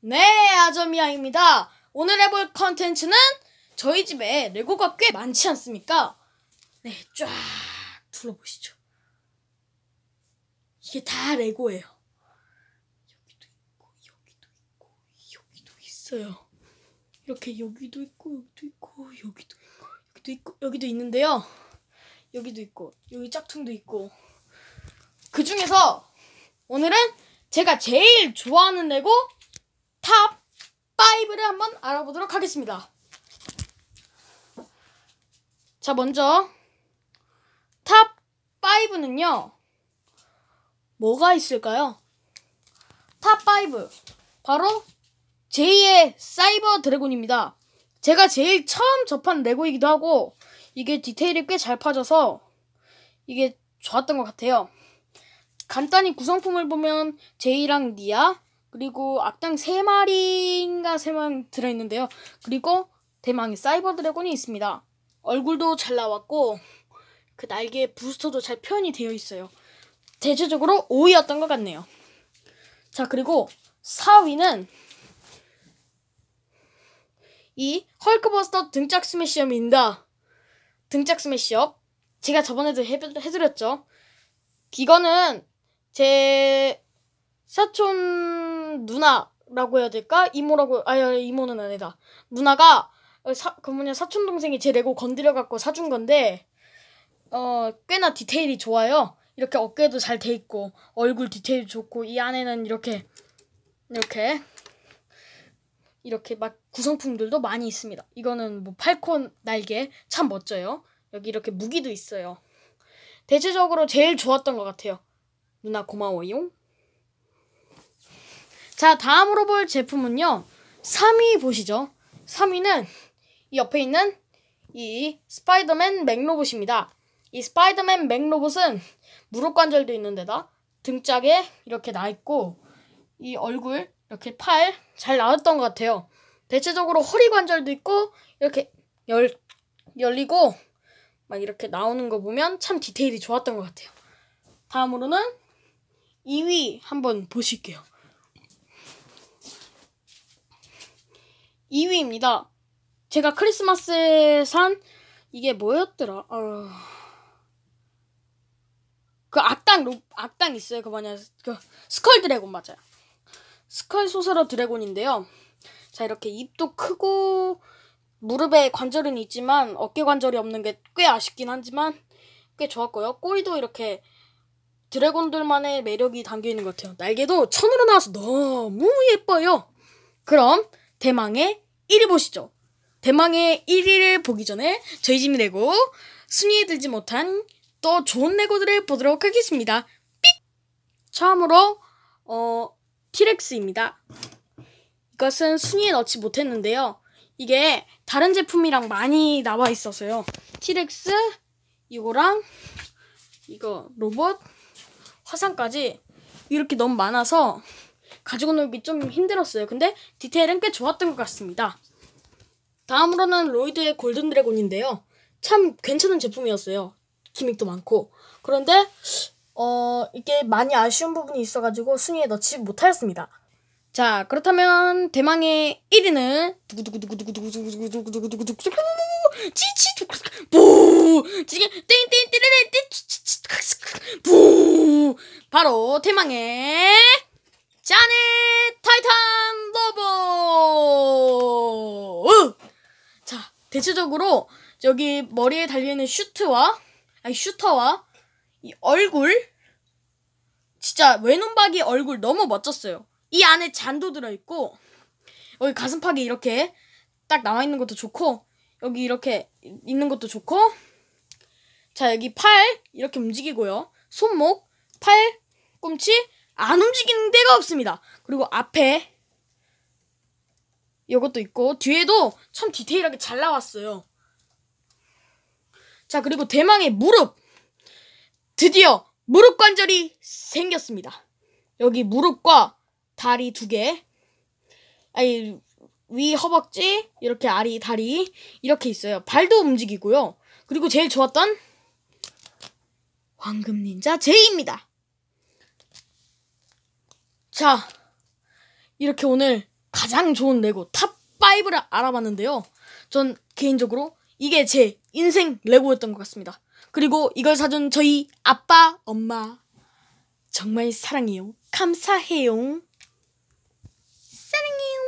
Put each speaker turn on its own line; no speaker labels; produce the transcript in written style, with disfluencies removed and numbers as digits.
네, 아점이야입니다. 오늘 해볼 컨텐츠는 저희 집에 레고가 꽤 많지 않습니까? 네, 쫙 둘러보시죠. 이게 다 레고예요. 여기도 있고, 여기도 있고, 여기도 있어요. 이렇게 여기도 있고, 여기도 있고, 여기도 있고, 여기도 있고, 여기도 있는데요. 여기도 있고, 여기 짝퉁도 있고. 그 중에서 오늘은 제가 제일 좋아하는 레고 탑 5를 한번 알아보도록 하겠습니다. 자, 먼저 탑 5는요. 뭐가 있을까요? 탑 5. 바로 제2의 사이버 드래곤입니다. 제가 제일 처음 접한 레고이기도 하고 이게 디테일이 꽤 잘 파져서 이게 좋았던 것 같아요. 간단히 구성품을 보면 제이랑 니아, 그리고 악당 3마리인가 3명 들어있는데요. 그리고 대망의 사이버 드래곤이 있습니다. 얼굴도 잘 나왔고 그 날개 부스터도 잘 표현이 되어 있어요. 대체적으로 5위였던 것 같네요. 자, 그리고 4위는 이 헐크버스터 등짝 스매시업입니다. 등짝 스매시업 제가 저번에도 해드렸죠. 이거는 제 사촌 누나라고 해야 될까? 이모라고, 이모는 아니다. 누나가 사촌 동생이 제 레고 건드려갖고 사준 건데 꽤나 디테일이 좋아요. 이렇게 어깨도 잘 돼 있고 얼굴 디테일 좋고 이 안에는 이렇게 막 구성품들도 많이 있습니다. 이거는 뭐 팔콘 날개 참 멋져요. 여기 이렇게 무기도 있어요. 대체적으로 제일 좋았던 것 같아요. 누나 고마워요. 자, 다음으로 볼 제품은요. 3위 보시죠. 3위는 이 옆에 있는 이 스파이더맨 맥로봇입니다. 이 스파이더맨 맥로봇은 무릎 관절도 있는 데다 등짝에 이렇게 나있고 이 얼굴 이렇게 팔 잘 나왔던 것 같아요. 대체적으로 허리 관절도 있고 이렇게 열리고 막 이렇게 나오는 거 보면 참 디테일이 좋았던 것 같아요. 다음으로는 2위 한번 보실게요. 2위입니다. 제가 크리스마스에 산 이게 뭐였더라? 그 악당 있어요. 그 뭐냐, 그 스컬 드래곤 맞아요. 스컬 소서러 드래곤인데요. 자, 이렇게 입도 크고 무릎에 관절은 있지만 어깨 관절이 없는 게 꽤 아쉽긴 하지만 꽤 좋았고요. 꼬리도 이렇게 드래곤들만의 매력이 담겨있는 것 같아요. 날개도 천으로 나와서 너무 예뻐요. 그럼 대망의 1위 보시죠. 대망의 1위를 보기 전에 저희 집 레고 순위에 들지 못한 또 좋은 레고들을 보도록 하겠습니다. 삑! 처음으로 티렉스입니다. 이것은 순위에 넣지 못했는데요. 이게 다른 제품이랑 많이 나와 있어서요. 티렉스, 이거랑 이거 로봇, 화상까지 이렇게 너무 많아서 가지고 놀기 좀 힘들었어요. 근데 디테일은 꽤 좋았던 것 같습니다. 다음으로는 로이드의 골든 드래곤인데요. 참 괜찮은 제품이었어요. 기믹도 많고. 그런데 이게 많이 아쉬운 부분이 있어가지고 순위에 넣지 못하였습니다. 자, 그렇다면 대망의 1위는 치치 부 지금 땡땡 부 바로 대망의 자넷 타이탄 로봇. 자, 대체적으로 여기 머리에 달려있는 슈터와 이 얼굴 진짜 외눈박이 얼굴 너무 멋졌어요. 이 안에 잔도 들어있고 여기 가슴팍이 이렇게 딱 나와있는 것도 좋고 여기 이렇게 있는 것도 좋고 자, 여기 팔 이렇게 움직이고요. 손목, 팔, 꿈치 안 움직이는 데가 없습니다. 그리고 앞에 이것도 있고 뒤에도 참 디테일하게 잘 나왔어요. 자, 그리고 대망의 무릎. 드디어 무릎 관절이 생겼습니다. 여기 무릎과 다리 2개, 위 허벅지, 이렇게 다리 이렇게 있어요. 발도 움직이고요. 그리고 제일 좋았던 황금 닌자 제이입니다. 자, 이렇게 오늘 가장 좋은 레고 탑5를 알아봤는데요. 전 개인적으로 이게 제 인생 레고였던 것 같습니다. 그리고 이걸 사준 저희 아빠, 엄마 정말 사랑해요. 감사해요. 사랑해요.